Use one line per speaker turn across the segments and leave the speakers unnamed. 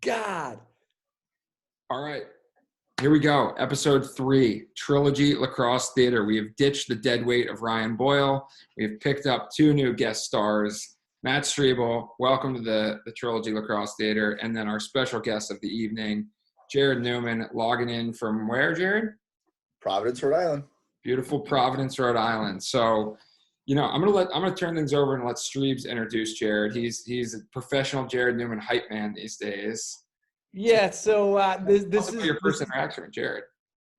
God.
All right. Here we go. Episode 3, Trilogy Lacrosse Theater. We have ditched the dead weight of Ryan Boyle. We have picked up 2 new guest stars. Matt Striebel, welcome to the Trilogy Lacrosse Theater. And then our special guest of the evening, Jarrod Neumann, logging in from where, Jarrod?
Providence, Rhode Island.
Beautiful Providence, Rhode Island. So, I'm gonna turn things over and let Striebs introduce Jarrod. He's a professional Jarrod Neumann hype man these days.
Yeah, so this is
your first interaction with Jarrod.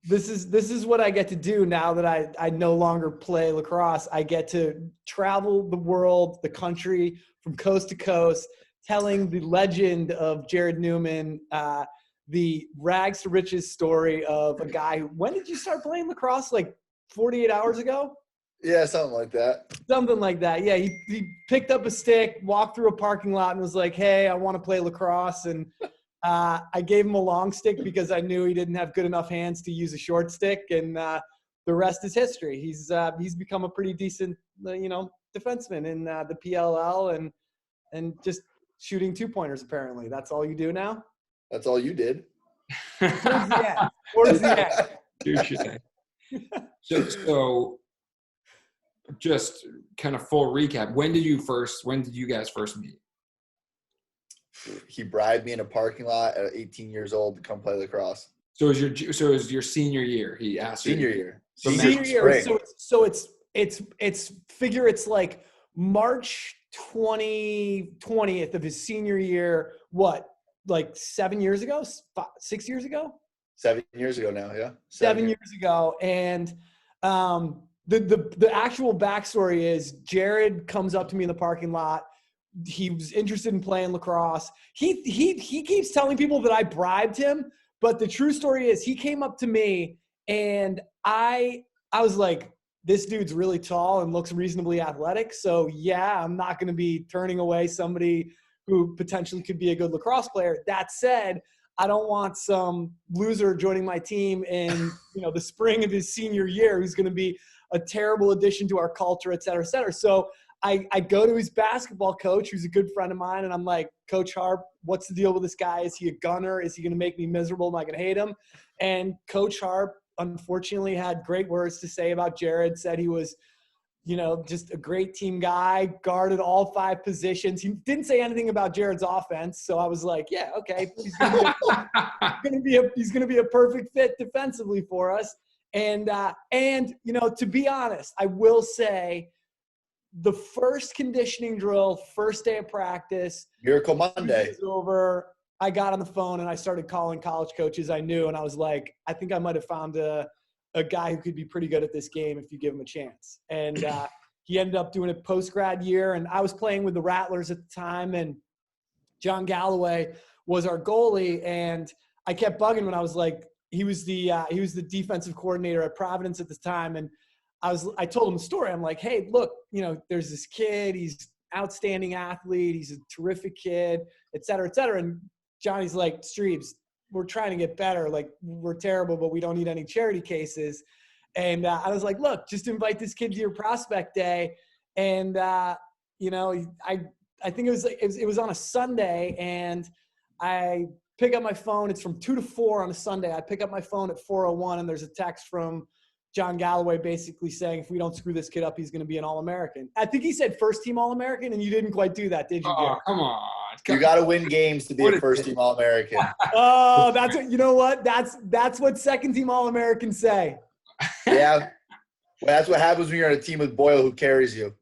This is what I get to do now that I no longer play lacrosse. I get to travel the world, the country, from coast to coast, telling the legend of Jarrod Neumann, the rags to riches story of a guy who, when did you start playing lacrosse? Like 48 hours ago?
Yeah, something like that.
Something like that. Yeah, he picked up a stick, walked through a parking lot, and was like, "Hey, I want to play lacrosse." And I gave him a long stick because I knew he didn't have good enough hands to use a short stick, and the rest is history. He's become a pretty decent, defenseman in the PLL and just shooting 2-pointers. Apparently, that's all you do now.
That's all you did.
Towards the end.
So, just kind of full recap. When did you guys first meet?
He bribed me in a parking lot at 18 years old to come play lacrosse.
So it was your senior year. He asked
Senior year.
Senior year. So it's like March 20th of his senior year. What, like 7 years ago? 6 years ago?
7 years ago now, yeah.
7 years ago. And the actual backstory is Jarrod comes up to me in the parking lot. He was interested in playing lacrosse. He keeps telling people that I bribed him, but the true story is he came up to me and I was like, this dude's really tall and looks reasonably athletic. So yeah, I'm not going to be turning away somebody who potentially could be a good lacrosse player. That said, I don't want some loser joining my team in, the spring of his senior year who's going to be a terrible addition to our culture, et cetera, et cetera. So I go to his basketball coach, who's a good friend of mine, and I'm like, Coach Harp, what's the deal with this guy? Is he a gunner? Is he going to make me miserable? Am I going to hate him? And Coach Harp, unfortunately, had great words to say about Jarrod, said he was, just a great team guy, guarded all 5 positions. He didn't say anything about Jarrod's offense, so I was like, yeah, okay. He's going to be a perfect fit defensively for us. And to be honest, I will say, the first conditioning drill, first day of practice,
Miracle Monday
was over. I got on the phone and I started calling college coaches I knew, and I was like, I think I might have found a guy who could be pretty good at this game if you give him a chance. And he ended up doing a post-grad year, and I was playing with the Rattlers at the time, and John Galloway was our goalie, and I kept bugging when I was like, he was the defensive coordinator at Providence at the time, and I told him the story. I'm like, hey, look, there's this kid. He's outstanding athlete. He's a terrific kid, et cetera, et cetera. And Johnny's like, Streebs, we're trying to get better. Like, we're terrible, but we don't need any charity cases. And I was like, look, just invite this kid to your prospect day. And, I think it was on a Sunday, and I pick up my phone. It's from 2 to 4 on a Sunday. I pick up my phone at 4:01, and there's a text from John Galloway basically saying, if we don't screw this kid up, he's going to be an All-American. I think he said first-team All-American, and you didn't quite do that, did you, Gary?
Oh, come on.
You got to win games to be a first-team All-American.
Oh, that's what, you know what? That's what second-team All-Americans say.
Yeah. Well, that's what happens when you're on a team with Boyle who carries you.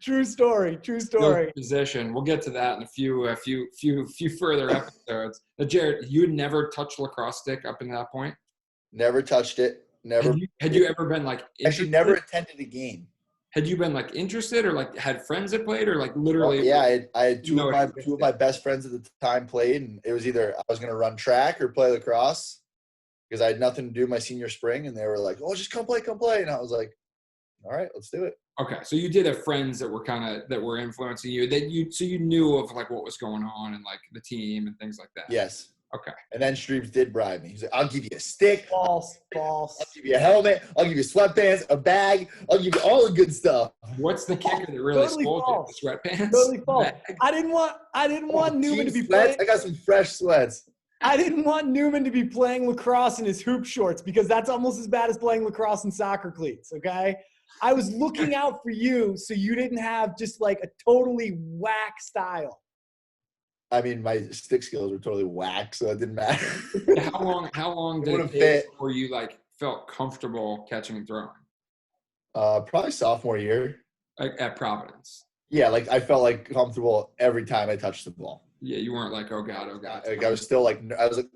True story.
Position. We'll get to that in a few further episodes. Jarrod, you had never touched lacrosse stick up until that point?
Never touched it. Never.
Had you ever been like interested?
Actually never attended a game?
Had you been like interested or like had friends that played or like literally?
Well, yeah, I had two of my best friends at the time played, and it was either I was going to run track or play lacrosse because I had nothing to do my senior spring, and they were like, "Oh, just come play," and I was like, "All right, let's do it."
Okay, so you did have friends that were influencing you so you knew of like what was going on and like the team and things like that.
Yes.
Okay.
And then Striebs did bribe me. He's like, I'll give you a stick.
False.
I'll give you a helmet. I'll give you sweatpants, a bag. I'll give you all the good stuff.
What's the kicker that really
Totally
sold
false.
you? The sweatpants?
Totally false.
Bag?
I didn't want Neumann to be
sweats.
playing.
I got some fresh sweats.
I didn't want Neumann to be playing lacrosse in his hoop shorts because that's almost as bad as playing lacrosse in soccer cleats, okay? I was looking out for you so you didn't have just like a totally whack style.
I mean, my stick skills were totally whack, so it didn't matter.
How long did it take before you like felt comfortable catching and throwing?
Probably sophomore year.
Like at Providence.
Yeah, like I felt like comfortable every time I touched the ball.
Yeah, you weren't like, oh god.
Like I was still like,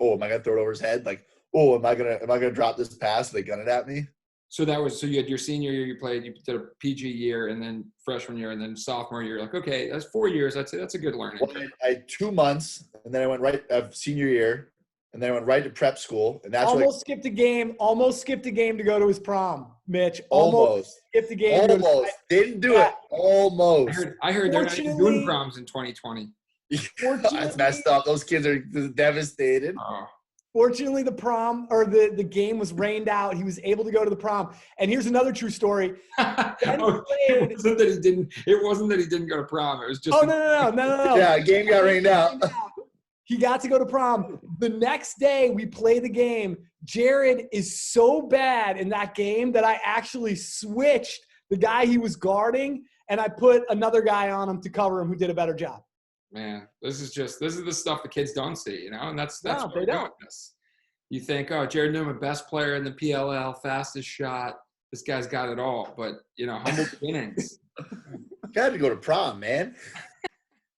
oh, am I gonna throw it over his head? Like, oh, am I gonna drop this pass? Are they gunning at me?
So you had your senior year, you did a PG year, and then freshman year, and then sophomore year. Like, okay, that's 4 years. I'd say that's a good learning.
Well, I had 2 months, and then I went right senior year, and then I went right to prep school, and that's
almost skipped a game to go to his prom, Mitch. Almost skipped a game.
Almost didn't do it. Almost.
I heard they're not even doing proms in 2020.
That's messed up. Those kids are devastated.
Oh.
Fortunately, the prom or the game was rained out. He was able to go to the prom. And here's another true story.
It wasn't that he didn't go to prom. It was just.
Oh no.
Yeah, game got rained out.
He got to go to prom. The next day we play the game. Jarrod is so bad in that game that I actually switched the guy he was guarding and I put another guy on him to cover him who did a better job.
Man, this is the stuff the kids don't see, you know, and that's
no, they don't.
You think, oh, Jarrod Neumann, best player in the PLL, fastest shot. This guy's got it all, but you know, humble beginnings.
Got to go to prom, man.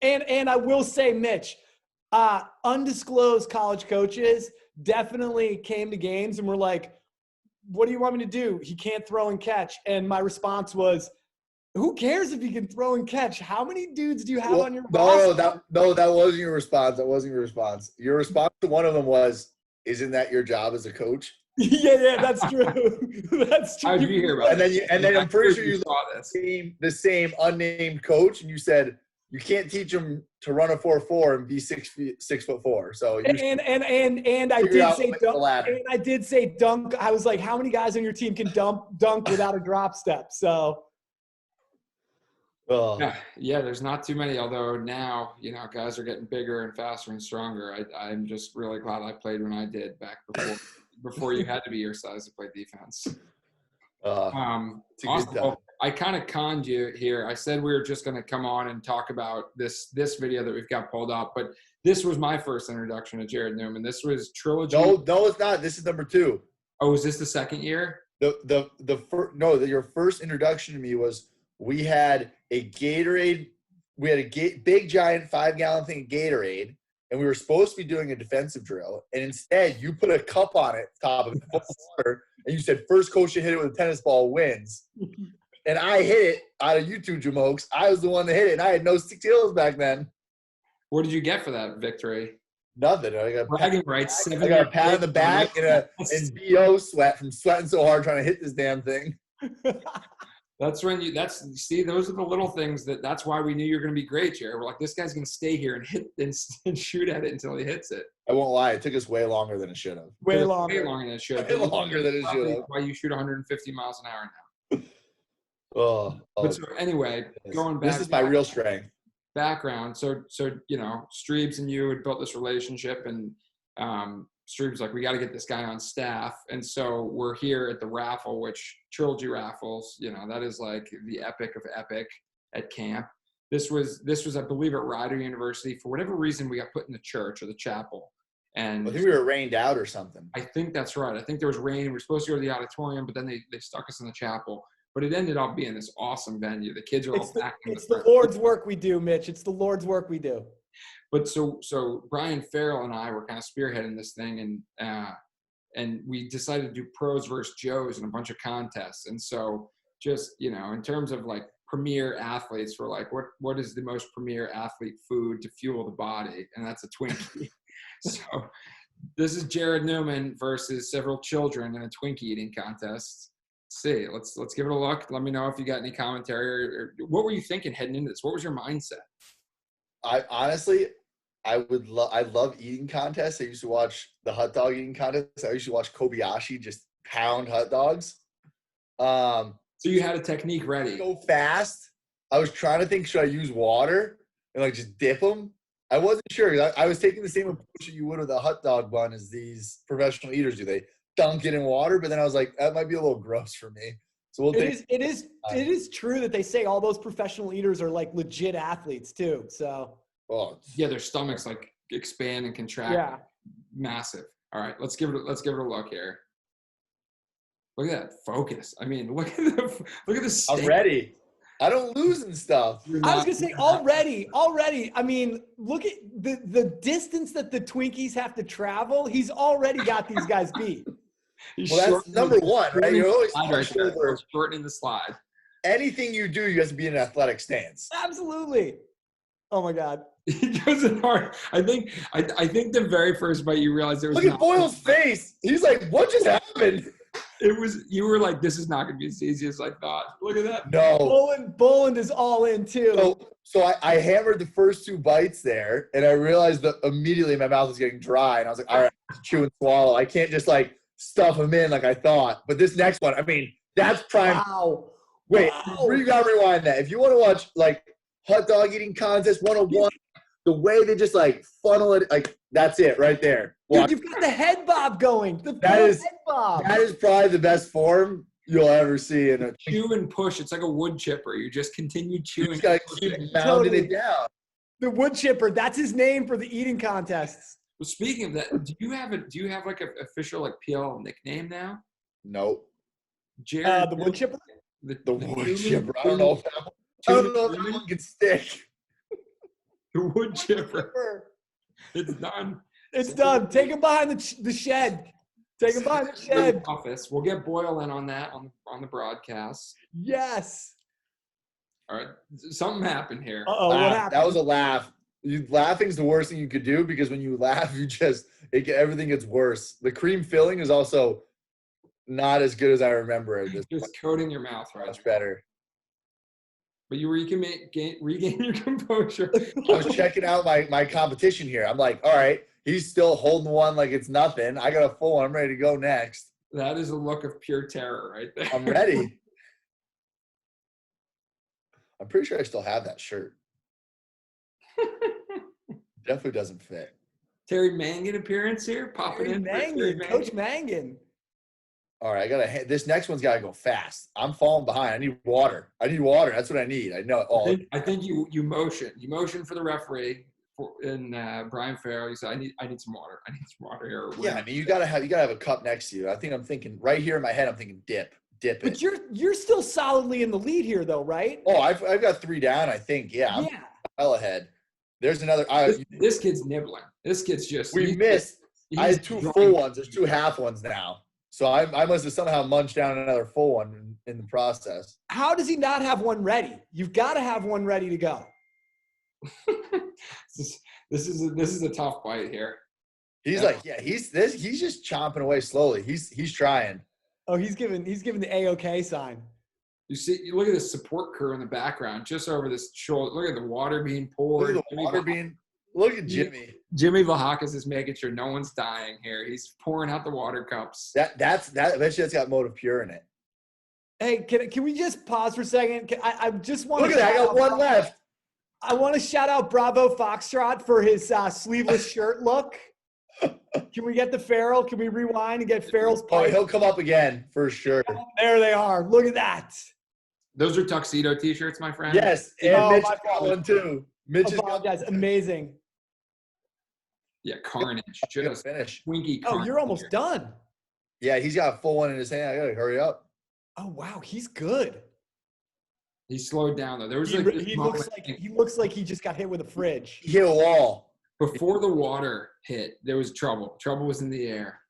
And I will say, Mitch, undisclosed college coaches definitely came to games and were like, "What do you want me to do? He can't throw and catch." And my response was, who cares if you can throw and catch? How many dudes do you have on your roster?
That wasn't your response. That wasn't your response. Your response to one of them was, isn't that your job as a coach?
Yeah, that's true. That's true.
How did you hear about
it? And then I'm pretty sure you saw the same unnamed coach, and you said you can't teach him to run a 4.4 and be 6'4". So
and I did say dunk. And I did say dunk. I was like, how many guys on your team can dunk without a drop step? So.
Oh.
Yeah, there's not too many, although now, you know, guys are getting bigger and faster and stronger. I'm just really glad I played when I did back before you had to be your size to play defense. Awesome. Well, I kind of conned you here. I said we were just going to come on and talk about this video that we've got pulled up, but this was my first introduction to Jarrod Neumann. This was Trilogy.
No, it's not. This is number 2.
Oh, is this the second year?
Your first introduction to me was we had a Gatorade. We had a big giant 5-gallon thing of Gatorade, and we were supposed to be doing a defensive drill. And instead, you put a cup on it, top of it, full of water, and you said, first coach to hit it with a tennis ball wins. And I hit it out of you two jamokes. I was the one that hit it, and I had no skills back then.
What did you get for that victory?
Nothing. I got
bragging rights.
I got a pat on the back and BO sweat from sweating so hard trying to hit this damn thing.
Those are the little things that's why we knew you were going to be great, Jarrod. We're like, this guy's going to stay here and hit and shoot at it until he hits it.
I won't lie. It took us way longer than it should have.
Way longer
than it should have.
Way longer than it should have.
Why you shoot 150 miles an hour now.
But
so anyway, going back.
This is my real strength.
Background. So you know, Striebs and you had built this relationship, and Striebs like, we got to get this guy on staff. And so we're here at the raffle, which Trilogy raffles, you know, that is like the epic of epic at camp. This was, I believe, at Rider University. For whatever reason, we got put in the church or the chapel. And
I think we were rained out or something.
I think that's right. I think there was rain. We were supposed to go to the auditorium, but then they stuck us in the chapel. But it ended up being this awesome venue. The kids are all back in
It's the Lord's work we do, Mitch. It's the Lord's work we do.
But so Brian Farrell and I were kind of spearheading this thing, and we decided to do pros versus Joes in a bunch of contests. And so just, you know, in terms of like premier athletes, we're like, what is the most premier athlete food to fuel the body? And that's a Twinkie. So this is Jarrod Neumann versus several children in a Twinkie-eating contest. Let's see. Let's give it a look. Let me know if you got any commentary or what were you thinking heading into this? What was your mindset?
I honestly, I love eating contests. I used to watch the hot dog eating contest. I used to watch Kobayashi just pound hot dogs.
So you had a technique ready.
So fast. I was trying to think, should I use water and like just dip them? I wasn't sure. I was taking the same approach that you would with a hot dog bun as these professional eaters do. They dunk it in water, but then I was like, that might be a little gross for me. So
it is true that they say all those professional eaters are like legit athletes too. So
yeah, their stomachs like expand and contract.
Yeah.
Massive. All right, let's give it a look here. Look at that focus. I mean, look at the steak.
I'm ready. I don't lose and stuff.
I was gonna say already. I mean, look at the distance that the Twinkies have to travel. He's already got these guys beat.
Well, that's number one, right? You're always
shortening the slide.
Anything you do, you have to be in an athletic stance.
Absolutely. Oh my God.
He goes in hard. I think the very first bite you realized there was.
Look at Boyle's face. He's like, "What just happened?"
You were like, this is not going to be as easy as I thought. Look at that.
No.
Boland is all in too.
So I hammered the first 2 bites there, and I realized that immediately my mouth was getting dry, and I was like, all right, chew and swallow. I can't just like stuff them in like I thought. But this next one, I mean, that's prime.
Wow.
Wait,
wow.
You got to rewind that. If you want to watch like hot dog eating contest 101, the way they just like funnel it, like that's it right there.
Dude, you've got the head bob going. Head bob.
That is probably the best form you'll ever see in a
chew and push. It's like a wood chipper. You just continue chewing.
You just gotta keep pounding it down.
The wood chipper. That's his name for the eating contests.
Well, speaking of that, do you have like an official like PL nickname now?
Nope.
Jarrod, the wood chipper.
The wood chipper. I don't know if that one can stick.
The wood chipper. It's done.
It's done. Take him behind the shed. Take him behind the shed.
Office. We'll get Boyle in on that on the broadcast.
Yes.
All right. Something happened here.
Uh-oh, what happened?
That was a laugh. Laughing's the worst thing you could do because when you laugh, everything gets worse. The cream filling is also not as good as I remember it.
Just coating your mouth, right?
Much better.
But you regain your composure.
I was checking out my competition here. I'm like, all right, he's still holding one like it's nothing. I got a full one. I'm ready to go next.
That is a look of pure terror right there.
I'm ready. I'm pretty sure I still have that shirt. Definitely doesn't fit.
Terry Mangan appearance here. Popping in.
Mangan, Coach Mangan.
All right, this next one's got to go fast. I'm falling behind. I need water. That's what I need. I know.
I think you motion for the referee in Brian Farrell. You said I need some water. I need some water here.
Yeah, I mean you gotta have a cup next to you. I'm thinking right here in my head. I'm thinking dip it.
But you're still solidly in the lead here though, right?
Oh, I've got 3 down. I think. Yeah. I'm well ahead. There's another.
This kid's nibbling. This kid's just.
We missed. I had 2 full ones. There's 2 half ones now. So I must have somehow munched down another full one in the process.
How does he not have one ready? You've got to have one ready to go.
This is a tough bite here.
He's he's just chomping away slowly. He's trying.
Oh, he's giving the A-OK sign.
You see, you look at this support crew in the background, just over this shoulder. Look at the water being poured.
Look at Jimmy.
Jimmy Vlahakis is making sure no one's dying here. He's pouring out the water cups.
That's got Motive Pure in it.
Hey, can we just pause for a second? I just want
to look at that. I got one left.
I want to shout out Bravo Foxtrot for his sleeveless shirt look. Can we get the Farrell? Can we rewind and get Farrell's pipe?
Oh, he'll come up again for sure.
There they are. Look at that.
Those are tuxedo T-shirts, my friend.
Yes, and Mitch got one too. Mitch
apologize. Amazing.
Yeah, carnage. Just
finish.
Twinkie.
Oh, you're almost done.
Yeah, he's got a full one in his hand. I gotta hurry up.
Oh wow, he's good.
He slowed down though. There was
he looks like he just got hit with a fridge.
He hit a wall.
Before the water hit, there was trouble. Trouble was in the air.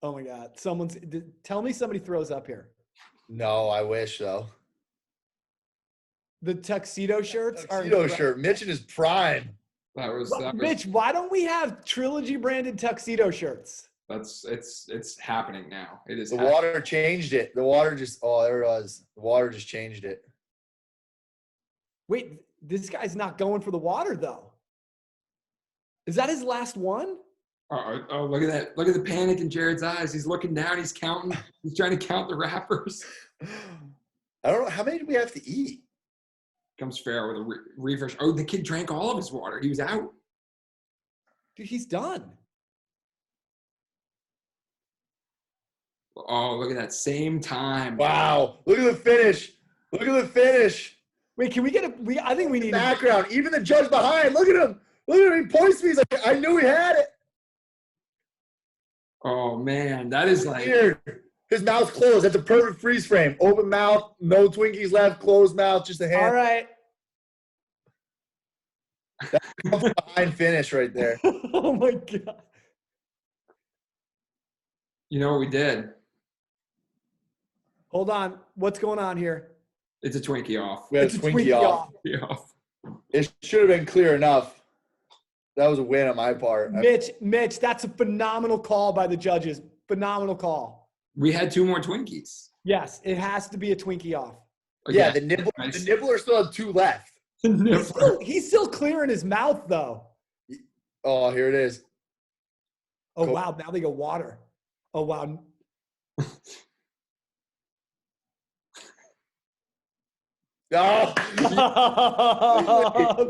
Oh my God! Tell me somebody throws up here.
No, I wish though.
The tuxedo shirts are
shirt. Mitch in his prime.
That was
Mitch. Why don't we have Trilogy branded tuxedo shirts?
It's happening now. It is.
The water changed it. The water just there it was. The water just changed it.
Wait, this guy's not going for the water though. Is that his last one?
Oh, look at that. Look at the panic in Jared's eyes. He's looking down. He's counting. He's trying to count the wrappers.
I don't know. How many do we have to eat?
Comes fair with a refresh. Oh, the kid drank all of his water. He was out.
Dude, he's done.
Oh, look at that. Same time.
Wow. Look at the finish. Look at the finish.
Wait, can we get I think we need
background. Even the judge behind. Look at him. Look at him. He points to me. He's like, I knew he had it.
Oh, man. That is like.
Weird. His mouth's closed. That's a perfect freeze frame. Open mouth. No Twinkies left. Closed mouth. Just a hand.
All right.
That's a behind finish right there.
Oh, my God.
You know what we did?
Hold on. What's going on here?
It's a Twinkie off.
We had a Twinkie off. It should have been clear enough. That was a win on my part.
Mitch, that's a phenomenal call by the judges. Phenomenal call.
We had 2 more Twinkies.
Yes, it has to be a Twinkie off.
Okay.
Yeah, the nibbler still had 2 left.
He's still clearing his mouth, though.
Oh, here it is.
Oh, wow. Now they go water. Oh, wow.
Oh,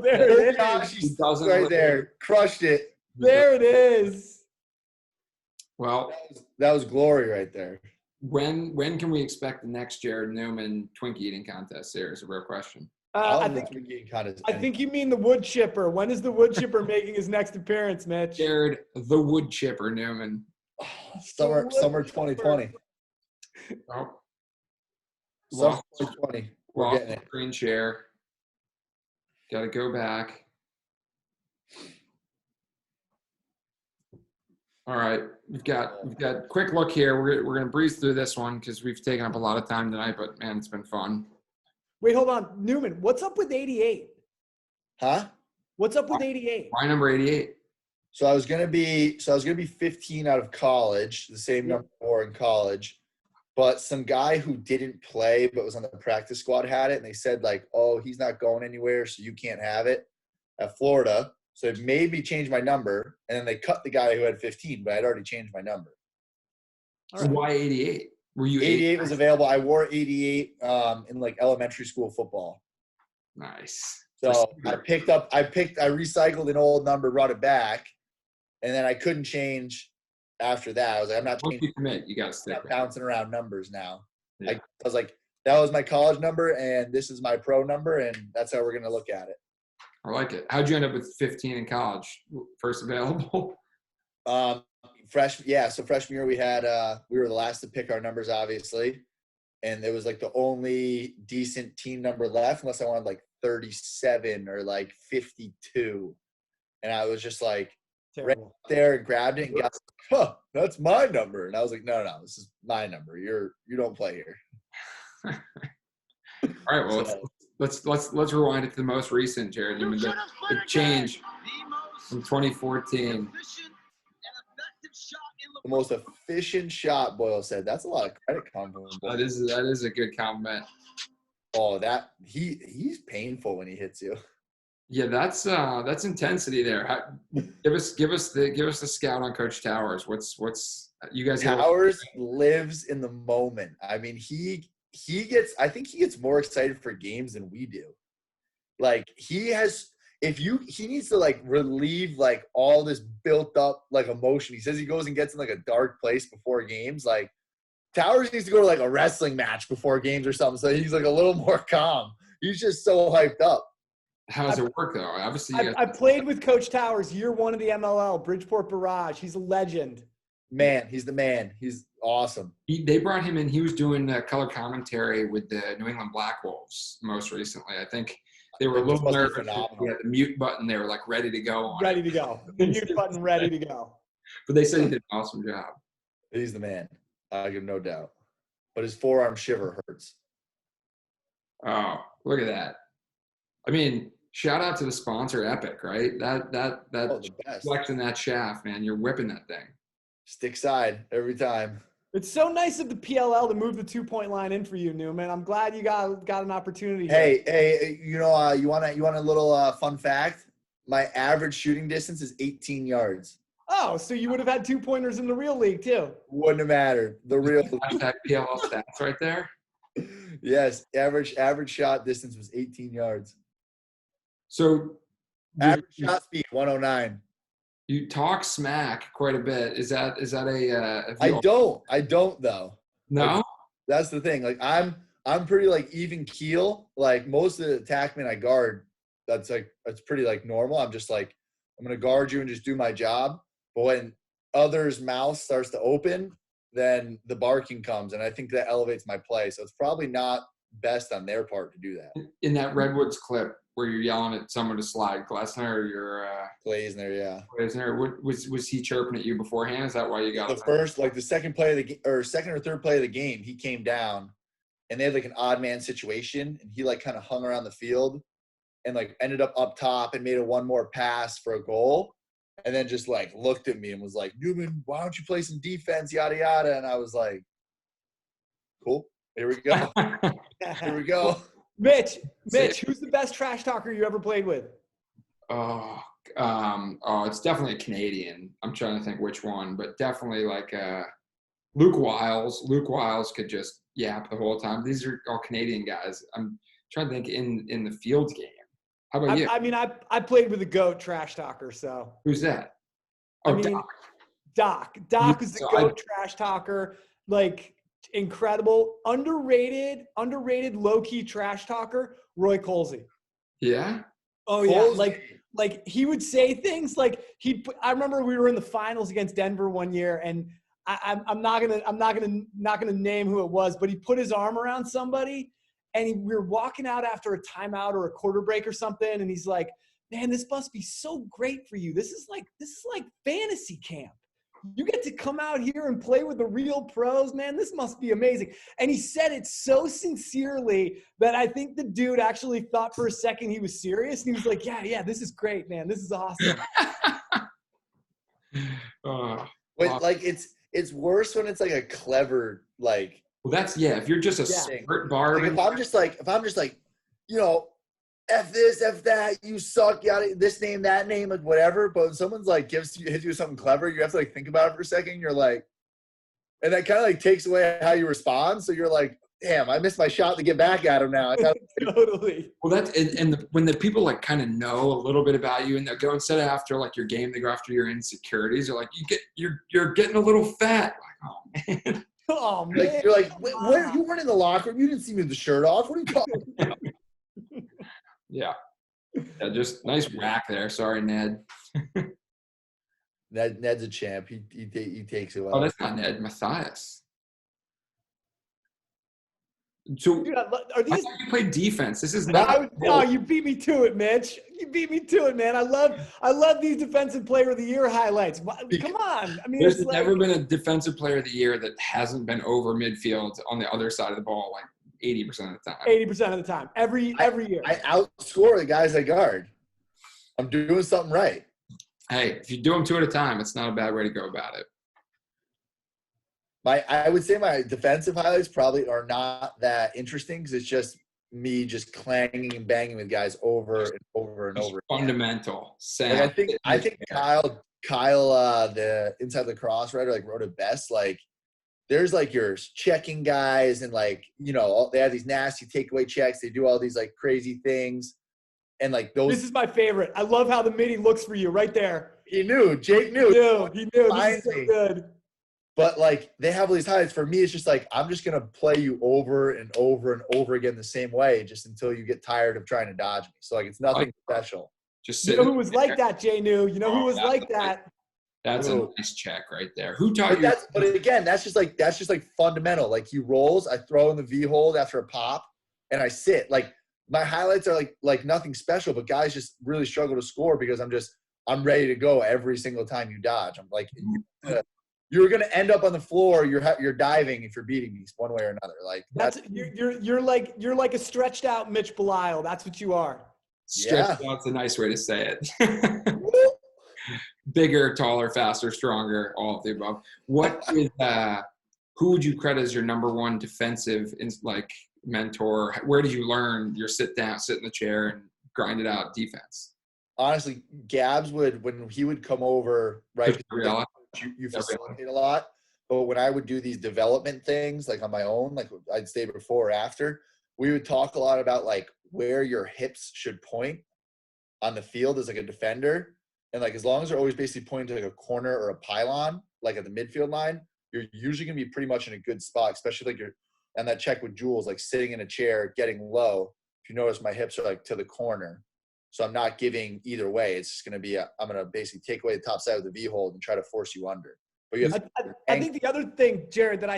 there it is.
Right there. Crushed it.
There it is.
Well,
that was glory right there.
When can we expect the next Jarrod Neumann Twinkie eating contest? There is a real question.
I think you mean the wood chipper. When is the wood chipper making his next appearance, Mitch?
Jarrod, the wood chipper Neumann.
Summer 2020.
Oh.
Summer 2020. We're
Lost
getting it.
Screen share. Got to go back. All right, we've got a quick look here. We're gonna breeze through this one because we've taken up a lot of time tonight. But man, it's been fun.
Wait, hold on, Newman. What's up with 88?
Huh?
What's up with 88?
Why number 88?
So I was gonna be 15 out of college, the same number 4 in college. But some guy who didn't play but was on the practice squad had it, and they said, like, oh, he's not going anywhere, so you can't have it at Florida. So it made me change my number, and then they cut the guy who had 15, but I'd already changed my number.
So why 88? Were you
88 was available. I wore 88 in, like, elementary school football.
Nice.
So I recycled an old number, brought it back, and then I couldn't change after that. I was like, I'm not
Once you commit, you got to stick.
Bouncing around numbers now.
Yeah.
I was like, that was my college number, and this is my pro number, and that's how we're going to look at it.
I like it. How'd you end up with 15 in college? First available?
Freshman year we had we were the last to pick our numbers, obviously, and it was like the only decent team number left, unless I wanted like 37 or like 52, and I was just like, right there and grabbed it and got, that's my number. And I was like, no, this is my number. You don't play here.
All right, well, let's rewind it to the most recent, Jarrod. I mean, the change from 2014.
The most efficient shot, Boyle said. That's a lot of credit compliment.
That is a good compliment.
Oh, he's painful when he hits you.
Yeah, that's intensity there. Give us the scout on Coach Towers. What's you guys?
Towers lives in the moment. I mean, I think he gets more excited for games than we do. Like he needs to like relieve like all this built up like emotion. He says he goes and gets in like a dark place before games. Like Towers needs to go to like a wrestling match before games or something. So he's like a little more calm. He's just so hyped up.
How does it work, though? Obviously,
I played with Coach Towers year 1 of the MLL, Bridgeport Barrage. He's a legend.
Man, he's the man. He's awesome.
They brought him in. He was doing color commentary with the New England Black Wolves most recently. I think they were a little nervous. He had the mute button. They were like ready to go.
Ready to go. The mute button ready to go.
But they said he did an awesome job.
He's the man. I give no doubt. But his forearm shiver hurts.
Oh, look at that. I mean, shout out to the sponsor, Epic, right? That flexing that shaft, man. You're whipping that thing. Stick side every time.
It's so nice of the PLL to move the 2-point line in for you, Newman. I'm glad you got an opportunity.
Hey, you want a little fun fact? my average shooting distance is 18 yards.
Oh, so you would have had 2-pointers in the real league too.
Wouldn't have mattered. The real
Hashtag PLL stats right there.
Yes, average shot distance was 18 yards.
So
Average shot speed 109.
you talk smack quite a bit. Is that a?
I don't though.
No.
Like, that's the thing. Like I'm pretty like even keel. Like most of the attackmen I guard, that's pretty like normal. I'm just like I'm gonna guard you and just do my job. But when others' mouth starts to open, then the barking comes, and I think that elevates my play. So it's probably not best on their part to do that.
In that Redwoods clip where you're yelling at someone to slide, Glessner or your
Glazner, yeah.
Glazner, was he chirping at you beforehand? Is that why you got
the first, like the second play of the or second or third play of the game? He came down, and they had like an odd man situation, and he like kind of hung around the field, and like ended up top and made a one more pass for a goal. And then just like looked at me and was like, Newman, why don't you play some defense, yada, yada. And I was like, cool, here we go. Here we go.
Mitch, who's the best trash talker you ever played with?
It's definitely a Canadian. I'm trying to think which one, but definitely like Luke Wiles. Luke Wiles could just yap the whole time. These are all Canadian guys. I'm trying to think in the field game. How about you?
I mean, I played with a GOAT trash talker, so.
Who's that? Oh,
Doc. Doc is the GOAT trash talker. Like, incredible. Underrated, low-key trash talker, Roy Colsey.
Yeah?
Oh, yeah. Like he would say things like I remember we were in the finals against Denver one year, and I'm not gonna name who it was, but he put his arm around somebody, and we were walking out after a timeout or a quarter break or something, and he's like, "Man, this must be so great for you. This is like fantasy camp. You get to come out here and play with the real pros, man. This must be amazing." And he said it so sincerely that I think the dude actually thought for a second he was serious. And he was like, yeah, this is great, man. This is awesome.
But like it's worse when it's like a clever like.
Well, that's if you're just a smart barb.
Like if I'm just like, you know, F this, F that, you suck, yada, this name, that name, like whatever. But when someone's like hits you something clever, you have to like think about it for a second. You're like, and that kind of like takes away how you respond. So you're like, damn, I missed my shot to get back at him now.
Totally.
Well, that's when the people like kind of know a little bit about you, and they go instead of after like your game, they go after your insecurities. They're like, you're getting a little fat. Like, oh man.
Oh man.
Like, you're like, where you weren't in the locker room? You didn't see me with the shirt off. What are you talking about?
Yeah, just nice whack there. Sorry, Ned.
Ned's a champ. He takes it well.
Oh, that's not Ned. Matthias. So,
Dude,
I thought you played defense. This is
not. No, you beat me to it, Mitch. You beat me to it, man. I love these defensive player of the year highlights. Come on. I mean,
there's never been a defensive player of the year that hasn't been over midfield on the other side of the ball like 80% of the time.
80% of the time. Every year.
I outscore the guys I guard. I'm doing something right.
Hey, if you do them two at a time, it's not a bad way to go about it.
I would say my defensive highlights probably are not that interesting because it's just me just clanging and banging with guys over and over and over.
Fundamental.
Like I think Kyle, the Inside Lacrosse writer, like wrote it best. Like there's like your checking guys and like, you know, they have these nasty takeaway checks. They do all these like crazy things. And like those.
This is my favorite. I love how the midi looks for you right there.
He knew. Jake knew.
He knew. This is so good.
But like they have all these highlights. For me, it's just like I'm just gonna play you over and over and over again the same way, just until you get tired of trying to dodge me. So like it's nothing special.
Just
you know who was like that, Jay New? You know who was like that?
That's a nice check right there. Who taught you?
But again, that's just like fundamental. Like he rolls, I throw in the V hold after a pop, and I sit. Like my highlights are like nothing special, but guys just really struggle to score because I'm ready to go every single time you dodge. I'm like. You're gonna end up on the floor. You're diving if you're beating me one way or another. Like
you're like a stretched out Mitch Belisle. That's what you are.
Stretched out's a nice way to say it. Bigger, taller, faster, stronger, all of the above. What is who would you credit as your number one defensive mentor? Where did you learn your sit in the chair and grind it out defense?
honestly, Gabs when he would come over, right? You facilitate a lot. But when I would do these development things, like on my own, like I'd stay before or after, we would talk a lot about like where your hips should point on the field as like a defender. And like as long as they're always basically pointing to like a corner or a pylon, like at the midfield line, you're usually gonna be pretty much in a good spot, especially like you're and that check with Jules, like sitting in a chair, getting low. If you notice, my hips are like to the corner. So I'm not giving either way. It's just going to be, I'm going to basically take away the top side of the V hold and try to force you under. But you have
I think the other thing, Jarrod, that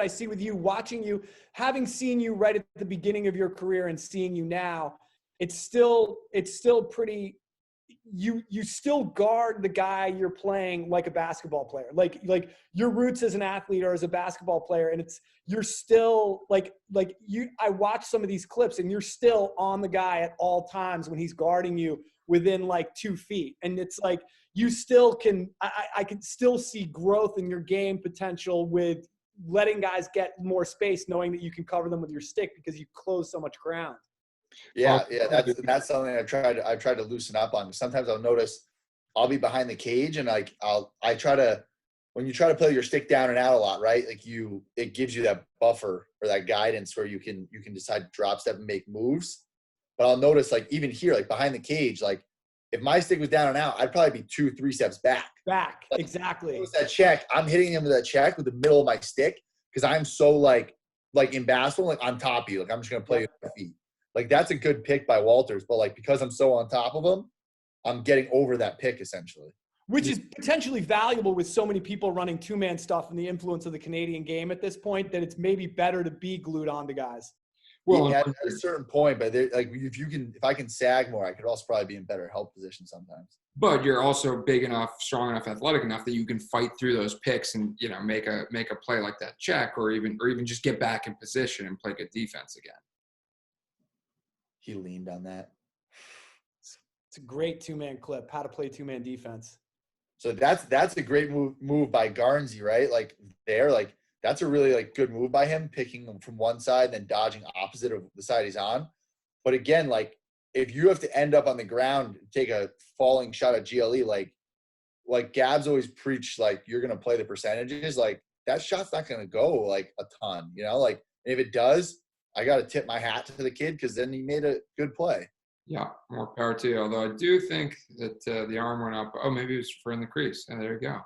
I see with you, watching you, having seen you right at the beginning of your career and seeing you now, it's still pretty, you still guard the guy you're playing like a basketball player. Like your roots as an athlete or as a basketball player, and you're still I watch some of these clips and you're still on the guy at all times when he's guarding you within like 2 feet. And it's like you still can I can still see growth in your game potential with letting guys get more space, knowing that you can cover them with your stick because you close so much ground.
Yeah, that's something I've tried to loosen up on. Sometimes I'll notice I'll be behind the cage and like I try to, when you try to play your stick down and out a lot, right? Like it gives you that buffer or that guidance where you can decide to drop step and make moves. But I'll notice like even here, like behind the cage, like if my stick was down and out, I'd probably be 2-3 steps back.
Like, exactly.
That check, I'm hitting him with that check with the middle of my stick because I'm so like in basketball, like on top of you, like I'm just gonna play with my feet. Like that's a good pick by Walters, but like because I'm so on top of him, I'm getting over that pick essentially.
Which is potentially valuable with so many people running two-man stuff and the influence of the Canadian game at this point that it's maybe better to be glued on to guys.
Well, yeah, at a certain point, but like if I can sag more, I could also probably be in better help position sometimes.
But you're also big enough, strong enough, athletic enough that you can fight through those picks and make a play like that check, or even just get back in position and play good defense again.
He leaned on that.
It's a great two-man clip, how to play two-man defense.
So that's a great move by Garnsey, right? Like that's a really like good move by him, picking him from one side and then dodging opposite of the side he's on. But again, like if you have to end up on the ground, take a falling shot at GLE, like Gabs always preached, like you're gonna play the percentages, like that shot's not gonna go like a ton, like if it does, I got to tip my hat to the kid because then he made a good play.
Yeah, more power to you. Although I do think that the arm went up. Oh, maybe it was for in the crease. And there you go.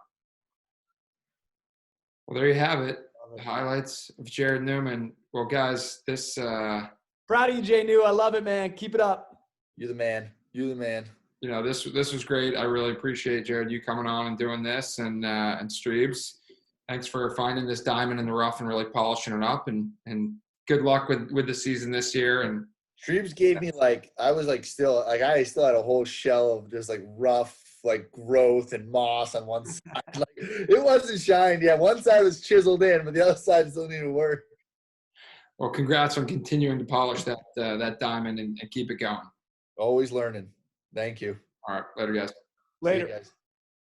Well, there you have it. The highlights of Jarrod Neumann. Well, guys, this
proud of you, Jay New. I love it, man. Keep it up.
You're the man. You're the man.
This was great. I really appreciate, Jarrod, you coming on and doing this, and Striebs. Thanks for finding this diamond in the rough and really polishing it up. And good luck with the season this year. And
Striebs gave me I still had a whole shell of just like rough like growth and moss on one side. Like it wasn't shined. Yeah, one side was chiseled in, but the other side still needed work.
Well, congrats on continuing to polish that diamond and keep it going.
Always learning. Thank you.
All right, later, guys.
Later.
See you guys.